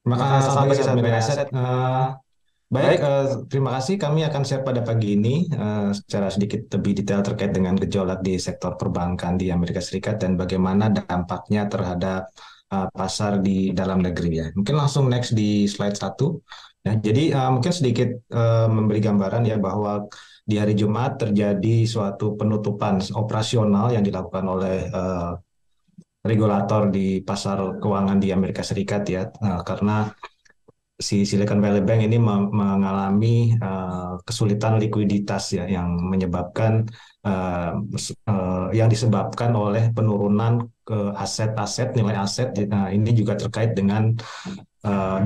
Selamat pagi sahabat Mirae Miraset. Asset. Baik, Terima kasih. Kami akan share pada pagi ini secara sedikit lebih detail terkait dengan gejolak di sektor perbankan di Amerika Serikat dan bagaimana dampaknya terhadap pasar di dalam negeri ya. Mungkin langsung next di slide satu. Ya, jadi mungkin sedikit memberi gambaran ya bahwa di hari Jumat terjadi suatu penutupan operasional yang dilakukan oleh regulator di pasar keuangan di Amerika Serikat ya, karena si Silicon Valley Bank ini mengalami kesulitan likuiditas ya yang menyebabkan yang disebabkan oleh penurunan ke aset-aset nilai aset. Nah, ini juga terkait dengan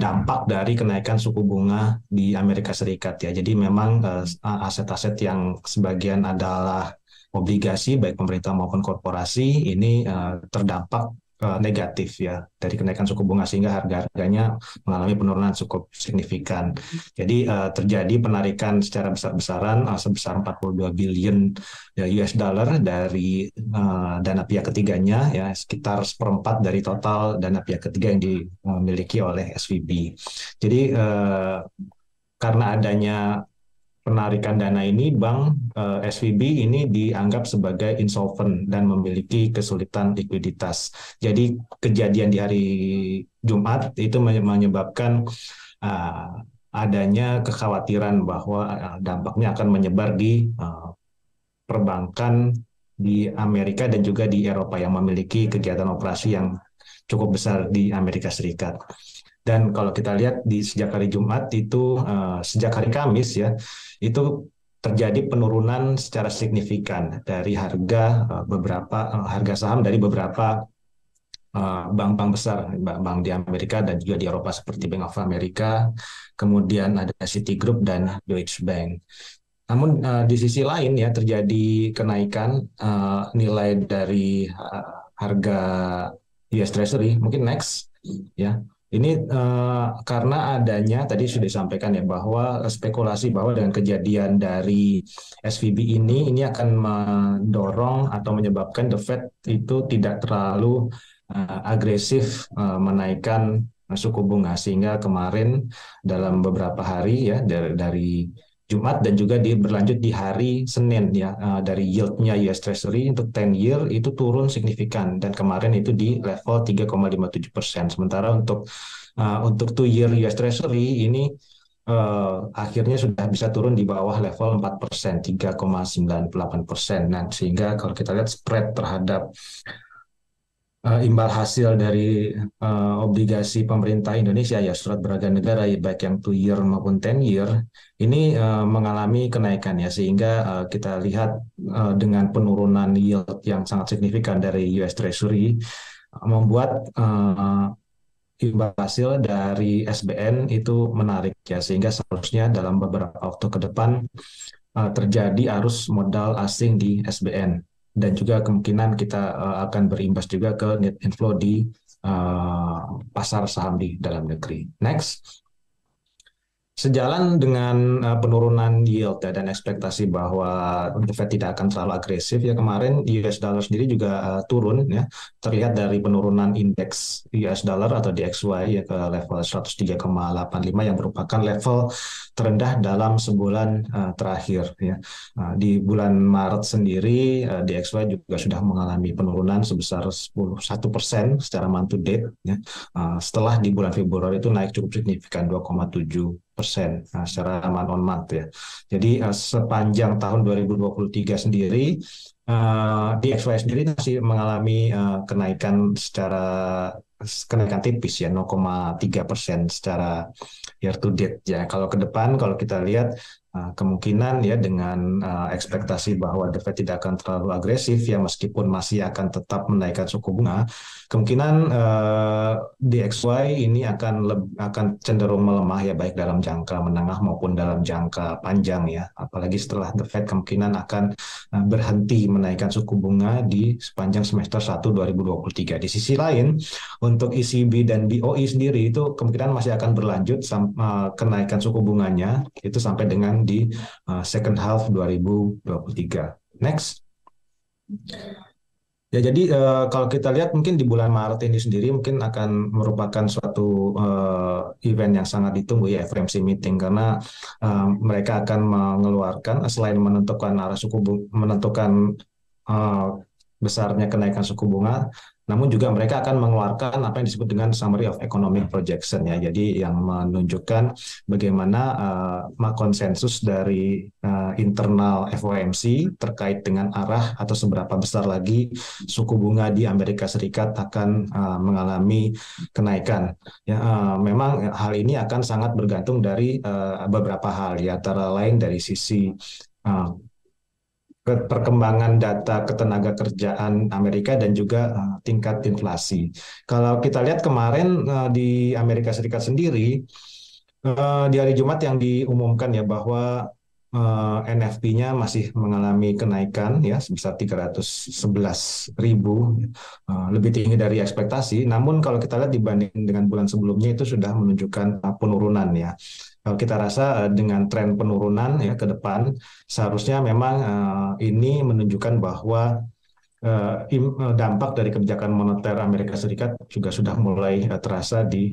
dampak dari kenaikan suku bunga di Amerika Serikat ya. Jadi memang aset-aset yang sebagian adalah obligasi baik pemerintah maupun korporasi ini terdampak negatif ya dari kenaikan suku bunga sehingga harga-harganya mengalami penurunan cukup signifikan. Jadi terjadi penarikan secara besar-besaran sebesar 42 billion ya, US dollar dari dana pihak ketiganya ya sekitar seperempat dari total dana pihak ketiga yang dimiliki oleh SVB. Jadi karena adanya penarikan dana ini, Bank SVB ini dianggap sebagai insolvent dan memiliki kesulitan likuiditas. Jadi kejadian di hari Jumat itu menyebabkan uh, adanya kekhawatiran bahwa dampaknya akan menyebar di perbankan di Amerika dan juga di Eropa yang memiliki kegiatan operasi yang cukup besar di Amerika Serikat. Dan kalau kita lihat di sejak hari Jumat itu sejak hari Kamis ya itu terjadi penurunan secara signifikan dari harga beberapa harga saham dari beberapa bank-bank besar, bank di Amerika dan juga di Eropa seperti Bank of America, kemudian ada Citigroup dan Deutsche Bank. Namun di sisi lain ya terjadi kenaikan nilai dari harga US Treasury. Mungkin next ya. Ini karena adanya tadi sudah disampaikan ya bahwa spekulasi bahwa dengan kejadian dari SVB ini akan mendorong atau menyebabkan the Fed itu tidak terlalu agresif menaikkan suku bunga sehingga kemarin dalam beberapa hari ya dari Jumat dan juga berlanjut di hari Senin ya dari yieldnya US Treasury untuk 10 year itu turun signifikan dan kemarin itu di level 3,57%. Sementara untuk 2 year US Treasury ini akhirnya sudah bisa turun di bawah level 4%, 3,98%. Nah, sehingga kalau kita lihat spread terhadap imbal hasil dari obligasi pemerintah Indonesia ya surat berharga negara ya, baik yang 2 year maupun 10 year ini mengalami kenaikan ya sehingga kita lihat dengan penurunan yield yang sangat signifikan dari US Treasury membuat imbal hasil dari SBN itu menarik ya sehingga seharusnya dalam beberapa waktu ke depan terjadi arus modal asing di SBN dan juga kemungkinan kita akan berimbas juga ke net inflow di pasar saham di dalam negeri. Next. Sejalan dengan penurunan yield ya, dan ekspektasi bahwa The Fed tidak akan terlalu agresif ya kemarin US dollar sendiri juga turun ya terlihat dari penurunan indeks US dollar atau DXY ya ke level 103,85 yang merupakan level terendah dalam sebulan terakhir ya. Di bulan Maret sendiri DXY juga sudah mengalami penurunan sebesar 1% secara month to date ya. Setelah di bulan Februari itu naik cukup signifikan 2,7% secara month on month ya. Jadi sepanjang tahun 2023 sendiri DXY sendiri masih mengalami kenaikan tipis ya 0,3% secara year to date ya. Kalau ke depan kalau kita lihat kemungkinan ya dengan ekspektasi bahwa The Fed tidak akan terlalu agresif ya meskipun masih akan tetap menaikkan suku bunga, kemungkinan DXY ini akan cenderung melemah ya baik dalam jangka menengah maupun dalam jangka panjang ya. Apalagi setelah The Fed kemungkinan akan berhenti menaikkan suku bunga di sepanjang semester 1 2023. Di sisi lain, untuk ECB dan BOE sendiri itu kemungkinan masih akan berlanjut kenaikan suku bunganya itu sampai dengan di second half 2023. Next. Ya, jadi kalau kita lihat mungkin di bulan Maret ini sendiri mungkin akan merupakan suatu event yang sangat ditunggu ya FOMC meeting karena mereka akan mengeluarkan selain menentukan arah menentukan uh, besarnya kenaikan suku bunga, namun juga mereka akan mengeluarkan apa yang disebut dengan summary of economic projection ya. Jadi yang menunjukkan bagaimana konsensus dari internal FOMC terkait dengan arah atau seberapa besar lagi suku bunga di Amerika Serikat akan mengalami kenaikan. Ya, memang hal ini akan sangat bergantung dari beberapa hal ya, antara lain dari sisi uh, perkembangan data ketenaga kerjaan Amerika dan juga tingkat inflasi. Kalau kita lihat kemarin di Amerika Serikat sendiri di hari Jumat yang diumumkan ya bahwa NFP-nya masih mengalami kenaikan ya sebesar 311.000, lebih tinggi dari ekspektasi. Namun kalau kita lihat dibanding dengan bulan sebelumnya itu sudah menunjukkan penurunan ya. Kalau kita rasa dengan tren penurunan ya ke depan seharusnya memang ini menunjukkan bahwa dampak dari kebijakan moneter Amerika Serikat juga sudah mulai terasa di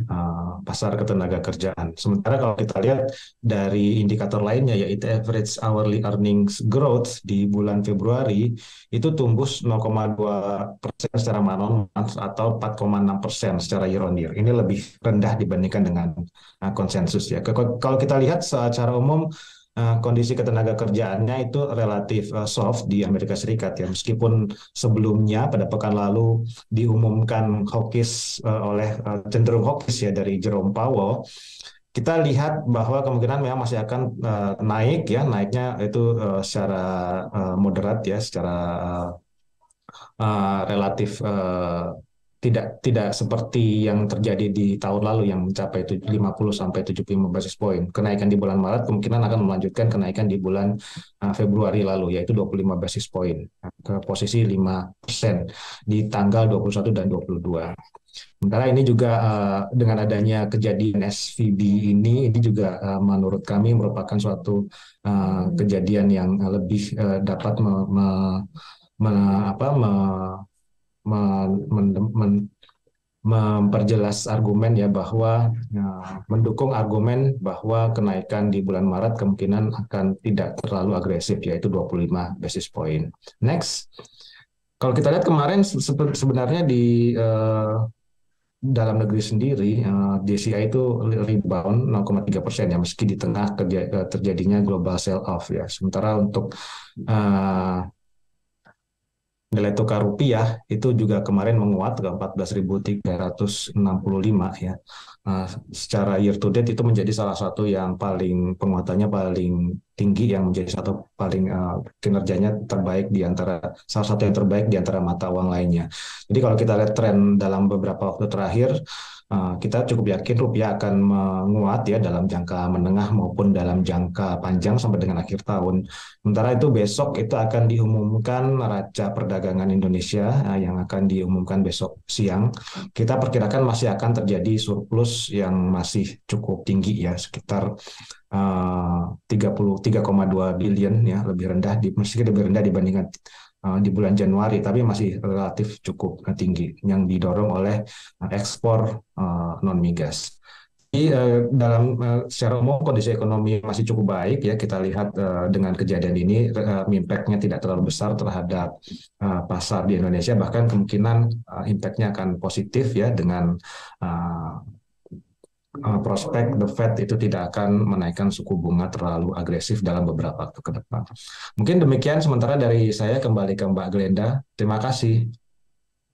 pasar ketenaga kerjaan. Sementara kalau kita lihat dari indikator lainnya yaitu average hourly earnings growth di bulan Februari itu tumbuh 0,2% secara manual atau 4,6% secara year on year. Ini lebih rendah dibandingkan dengan konsensus ya. Kalau kita lihat secara umum kondisi ketenaga kerjaannya itu relatif soft di Amerika Serikat ya, meskipun sebelumnya pada pekan lalu diumumkan hawkish oleh cenderung hawkish ya dari Jerome Powell. Kita lihat bahwa kemungkinan memang masih akan naik ya, naiknya itu secara moderat ya, secara relatif tidak seperti yang terjadi di tahun lalu yang mencapai 50 sampai 75 basis point. Kenaikan di bulan Maret kemungkinan akan melanjutkan kenaikan di bulan Februari lalu yaitu 25 basis point ke posisi 5% di tanggal 21 dan 22. Sementara ini juga dengan adanya kejadian SVB ini juga menurut kami merupakan suatu kejadian yang lebih dapat memperjelas argumen ya bahwa mendukung argumen bahwa kenaikan di bulan Maret kemungkinan akan tidak terlalu agresif yaitu 25 basis point. Next, kalau kita lihat kemarin sebenarnya di dalam negeri sendiri JCI itu rebound 0,3% ya meski di tengah terjadinya global sell off ya. Sementara untuk nilai tukar rupiah itu juga kemarin menguat ke 14.365 ya. Secara year to date itu menjadi salah satu yang paling penguatannya paling tinggi, yang menjadi satu paling kinerjanya terbaik di antara salah satu yang terbaik di antara mata uang lainnya. Jadi kalau kita lihat tren dalam beberapa waktu terakhir, kita cukup yakin rupiah akan menguat ya dalam jangka menengah maupun dalam jangka panjang sampai dengan akhir tahun. Sementara itu besok itu akan diumumkan neraca perdagangan Indonesia yang akan diumumkan besok siang. Kita perkirakan masih akan terjadi surplus yang masih cukup tinggi ya, sekitar 33,2 billion ya, meski lebih rendah dibandingkan di bulan Januari, tapi masih relatif cukup tinggi yang didorong oleh ekspor non migas. Jadi secara umum kondisi ekonomi masih cukup baik ya, kita lihat dengan kejadian ini impact-nya tidak terlalu besar terhadap pasar di Indonesia, bahkan kemungkinan impact-nya akan positif ya dengan prospek The Fed itu tidak akan menaikkan suku bunga terlalu agresif dalam beberapa waktu ke depan. Mungkin demikian sementara dari saya, kembali ke Mbak Glenda. Terima kasih.